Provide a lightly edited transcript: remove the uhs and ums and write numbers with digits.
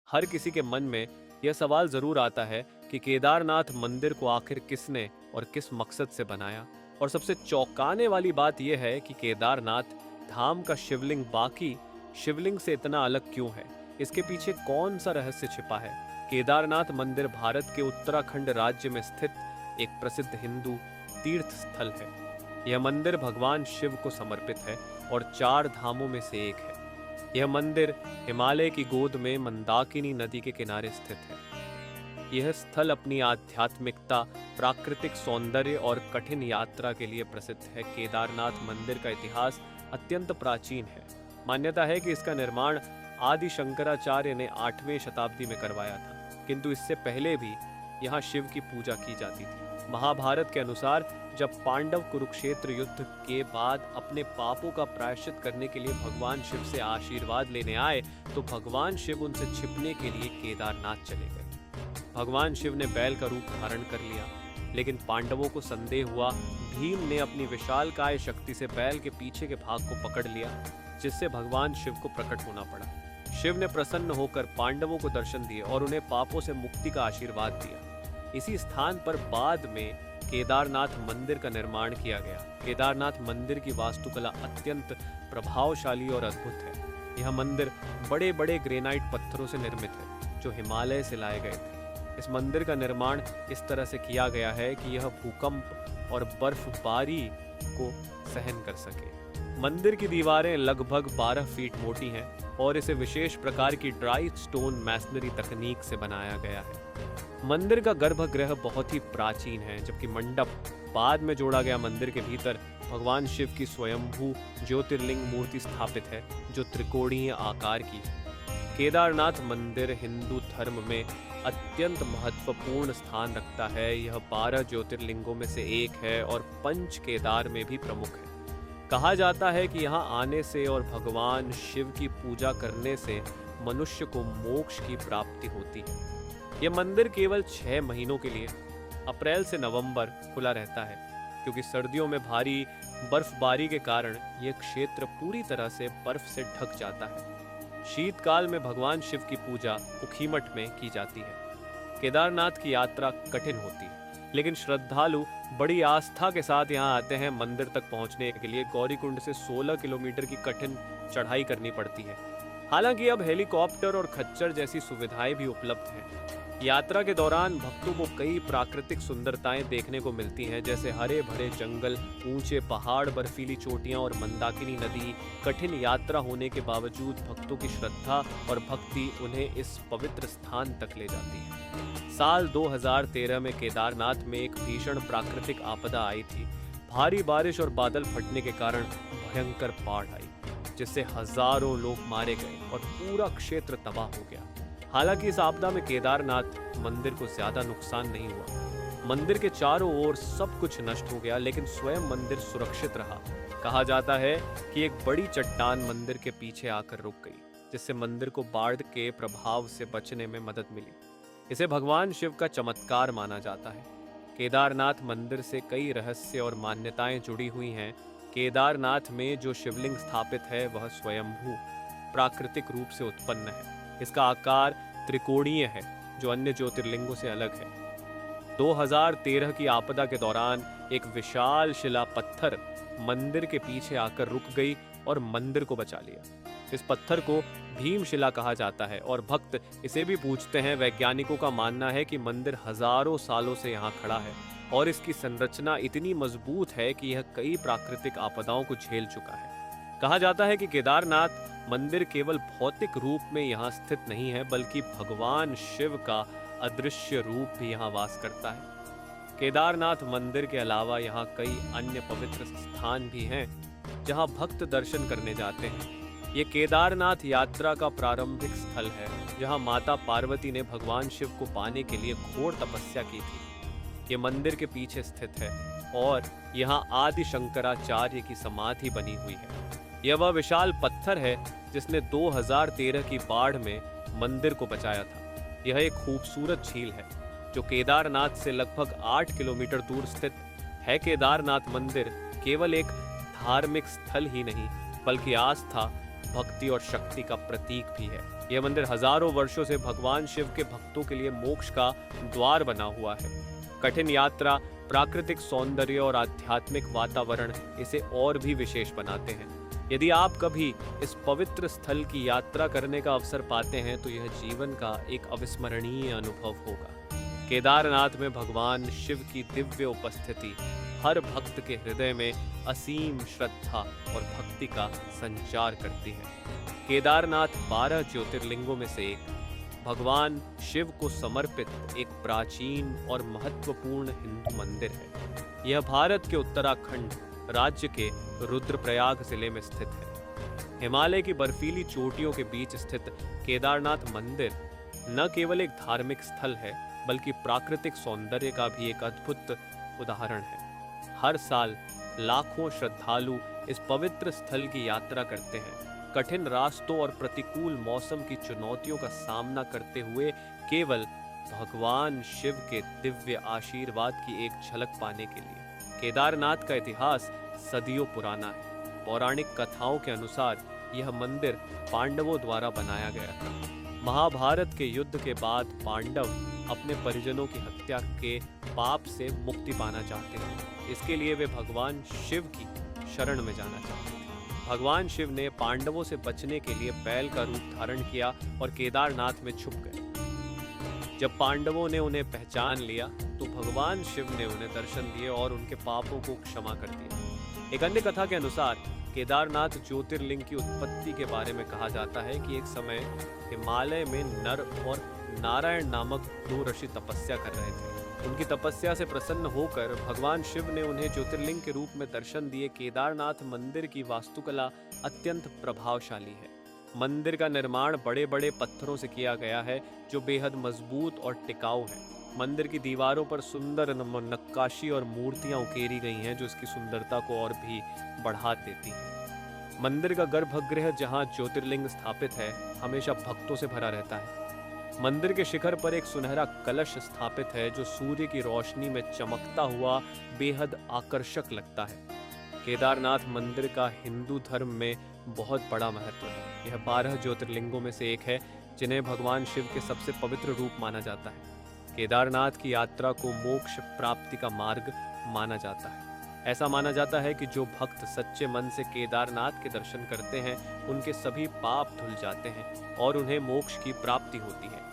हर किसी के मन में यह सवाल जरूर आता है कि केदारनाथ मंदिर को आखिर किसने और किस मकसद से बनाया। और सबसे चौंकाने वाली बात यह है कि केदारनाथ धाम का शिवलिंग बाकी शिवलिंग से इतना अलग क्यों है। इसके पीछे कौन सा रहस्य छिपा है। केदारनाथ मंदिर भारत के उत्तराखंड राज्य में स्थित एक प्रसिद्ध हिंदू तीर्थ स्थल है। यह मंदिर भगवान शिव को समर्पित है और 4 धामों में से एक है। यह मंदिर हिमालय की गोद में मंदाकिनी नदी के किनारे स्थित है। यह स्थल अपनी आध्यात्मिकता, प्राकृतिक सौंदर्य और कठिन यात्रा के लिए प्रसिद्ध है। केदारनाथ मंदिर का इतिहास अत्यंत प्राचीन है। मान्यता है कि इसका निर्माण आदि शंकराचार्य ने 8वीं शताब्दी में करवाया था, किंतु इससे पहले भी यहाँ शिव की पूजा की जाती थी। महाभारत के अनुसार जब पांडव कुरुक्षेत्र युद्ध के बाद अपने पापों का प्रायश्चित करने के लिए भगवान शिव से आशीर्वाद लेने आए, तो भगवान शिव उनसे छिपने के लिए केदारनाथ चले गए। भगवान शिव ने बैल का रूप धारण कर लिया, लेकिन पांडवों को संदेह हुआ। भीम ने अपनी विशालकाय शक्ति से बैल के पीछे के भाग को पकड़ लिया, जिससे भगवान शिव को प्रकट होना पड़ा। शिव ने प्रसन्न होकर पांडवों को दर्शन दिए और उन्हें पापों से मुक्ति का आशीर्वाद दिया। इसी स्थान पर बाद में केदारनाथ मंदिर का निर्माण किया गया। केदारनाथ मंदिर की वास्तुकला अत्यंत प्रभावशाली और अद्भुत है। यह मंदिर बड़े बड़े ग्रेनाइट पत्थरों से निर्मित है, जो हिमालय से लाए गए थे। इस मंदिर का निर्माण इस तरह से किया गया है कि यह भूकंप और बर्फबारी को सहन कर सके। मंदिर की दीवारें लगभग 12 फीट मोटी हैं और इसे विशेष प्रकार की ड्राई स्टोन मैसनरी तकनीक से बनाया गया है। मंदिर का गर्भगृह बहुत ही प्राचीन है, जबकि मंडप बाद में जोड़ा गया। मंदिर के भीतर भगवान शिव की स्वयंभू ज्योतिर्लिंग मूर्ति स्थापित है, जो त्रिकोणीय आकार की है। केदारनाथ मंदिर हिंदू धर्म में अत्यंत महत्वपूर्ण स्थान रखता है। यह 12 ज्योतिर्लिंगों में से एक है और पंच केदार में भी प्रमुख है। कहा जाता है कि यहाँ आने से और भगवान शिव की पूजा करने से मनुष्य को मोक्ष की प्राप्ति होती है। यह मंदिर केवल 6 महीनों के लिए अप्रैल से नवंबर खुला रहता है, क्योंकि सर्दियों में भारी बर्फबारी के कारण यह क्षेत्र पूरी तरह से बर्फ से ढक जाता है। शीतकाल में भगवान शिव की पूजा उखीमठ में की जाती है। केदारनाथ की यात्रा कठिन होती है, लेकिन श्रद्धालु बड़ी आस्था के साथ यहाँ आते हैं। मंदिर तक पहुँचने के लिए गौरीकुंड से 16 किलोमीटर की कठिन चढ़ाई करनी पड़ती है। हालांकि अब हेलीकॉप्टर और खच्चर जैसी सुविधाएं भी उपलब्ध हैं। यात्रा के दौरान भक्तों को कई प्राकृतिक सुंदरताएं देखने को मिलती हैं, जैसे हरे भरे जंगल, ऊंचे पहाड़, बर्फीली चोटियां और मंदाकिनी नदी। कठिन यात्रा होने के बावजूद भक्तों की श्रद्धा और भक्ति उन्हें इस पवित्र स्थान तक ले जाती है। साल 2013 में केदारनाथ में एक भीषण प्राकृतिक आपदा आई थी। भारी बारिश और बादल फटने के कारण भयंकर बाढ़ आई, जिससे हजारों लोग मारे गए और पूरा क्षेत्र तबाह हो गया। हालांकि इस आपदा में केदारनाथ मंदिर को ज्यादा नुकसान नहीं हुआ। मंदिर के चारों ओर सब कुछ नष्ट हो गया, लेकिन स्वयं मंदिर सुरक्षित रहा। कहा जाता है कि एक बड़ी चट्टान मंदिर के पीछे आकर रुक गई, जिससे मंदिर को बाढ़ के प्रभाव से बचने में मदद मिली। इसे भगवान शिव का चमत्कार माना जाता है। केदारनाथ मंदिर से कई रहस्य और मान्यताएं जुड़ी हुई हैं। केदारनाथ में जो शिवलिंग स्थापित है वह स्वयंभू प्राकृतिक रूप से उत्पन्न है। इसका आकार त्रिकोणीय है, जो अन्य ज्योतिर्लिंगों से अलग है। 2013 की आपदा के दौरान एक विशाल शिला पत्थर मंदिर के पीछे आकर रुक गई और मंदिर को बचा लिया। इस पत्थर को भीमशिला कहा जाता है और भक्त इसे भी पूजते हैं। वैज्ञानिकों का मानना है कि मंदिर हजारों सालों से यहाँ खड़ा है और इसकी संरचना इतनी मजबूत है कि यह कई प्राकृतिक आपदाओं को झेल चुका है। कहा जाता है कि केदारनाथ मंदिर केवल भौतिक रूप में यहाँ स्थित नहीं है, बल्कि भगवान शिव का अदृश्य रूप भी यहाँ वास करता है। केदारनाथ मंदिर के अलावा यहाँ कई अन्य पवित्र स्थान भी हैं, जहाँ भक्त दर्शन करने जाते हैं। ये केदारनाथ यात्रा का प्रारंभिक स्थल है, जहाँ माता पार्वती ने भगवान शिव को पाने के लिए घोर तपस्या की थी। ये मंदिर के पीछे स्थित है और यहाँ आदि शंकराचार्य की समाधि बनी हुई है। यह वह विशाल पत्थर है जिसने 2013 की बाढ़ में मंदिर को बचाया था। यह एक खूबसूरत झील है जो केदारनाथ से लगभग 8 किलोमीटर दूर स्थित है। केदारनाथ मंदिर केवल एक धार्मिक स्थल ही नहीं, बल्कि आस्था, भक्ति और शक्ति का प्रतीक भी है। यह मंदिर हजारों वर्षों से भगवान शिव के भक्तों के लिए मोक्ष का द्वार बना हुआ है। कठिन यात्रा, प्राकृतिक सौंदर्य और आध्यात्मिक वातावरण इसे और भी विशेष बनाते हैं। यदि आप कभी इस पवित्र स्थल की यात्रा करने का अवसर पाते हैं तो यह जीवन का एक अविस्मरणीय अनुभव होगा। केदारनाथ में भगवान शिव की दिव्य उपस्थिति हर भक्त के हृदय में असीम श्रद्धा और भक्ति का संचार करती है। केदारनाथ 12 ज्योतिर्लिंगों में से एक, भगवान शिव को समर्पित एक प्राचीन और महत्वपूर्ण हिंदू मंदिर है। यह भारत के उत्तराखंड राज्य के रुद्रप्रयाग जिले में स्थित है। हिमालय की बर्फीली चोटियों के बीच स्थित केदारनाथ मंदिर न केवल एक धार्मिक स्थल है बल्कि प्राकृतिक सौंदर्य का भी एक अद्भुत उदाहरण है। हर साल लाखों श्रद्धालु इस पवित्र स्थल की यात्रा करते हैं, कठिन रास्तों और प्रतिकूल मौसम की चुनौतियों का सामना करते हुए केवल भगवान शिव के दिव्य आशीर्वाद की एक झलक पाने के लिए। केदारनाथ का इतिहास सदियों पुराना है। पौराणिक कथाओं के अनुसार यह मंदिर पांडवों द्वारा बनाया गया था। महाभारत के युद्ध के बाद पांडव अपने परिजनों की हत्या के पाप से मुक्ति पाना चाहते हैं। इसके लिए वे भगवान शिव की शरण में जाना चाहते थे। भगवान शिव ने पांडवों से बचने के लिए बैल का रूप धारण किया और केदारनाथ में छुप गए। जब पांडवों ने उन्हें पहचान लिया तो भगवान शिव ने उन्हें दर्शन दिए और उनके पापों को क्षमा कर दिया। एक अन्य कथा के अनुसार केदारनाथ ज्योतिर्लिंग की उत्पत्ति के बारे में कहा जाता है कि एक समय हिमालय में नर और नारायण नामक 2 ऋषि तपस्या कर रहे थे। उनकी तपस्या से प्रसन्न होकर भगवान शिव ने उन्हें ज्योतिर्लिंग के रूप में दर्शन दिए। केदारनाथ मंदिर की वास्तुकला अत्यंत प्रभावशाली है। मंदिर का निर्माण बड़े बड़े पत्थरों से किया गया है जो बेहद मजबूत और टिकाऊ है। मंदिर की दीवारों पर सुंदर नक्काशी और मूर्तियां उकेरी गई हैं जो इसकी सुंदरता को और भी बढ़ा देती हैं। मंदिर का गर्भगृह जहां ज्योतिर्लिंग स्थापित है हमेशा भक्तों से भरा रहता है। मंदिर के शिखर पर एक सुनहरा कलश स्थापित है जो सूर्य की रोशनी में चमकता हुआ बेहद आकर्षक लगता है। केदारनाथ मंदिर का हिंदू धर्म में बहुत बड़ा महत्व है। यह 12 ज्योतिर्लिंगों में से एक है जिन्हें भगवान शिव के सबसे पवित्र रूप माना जाता है। केदारनाथ की यात्रा को मोक्ष प्राप्ति का मार्ग माना जाता है। ऐसा माना जाता है कि जो भक्त सच्चे मन से केदारनाथ के दर्शन करते हैं उनके सभी पाप धुल जाते हैं और उन्हें मोक्ष की प्राप्ति होती है।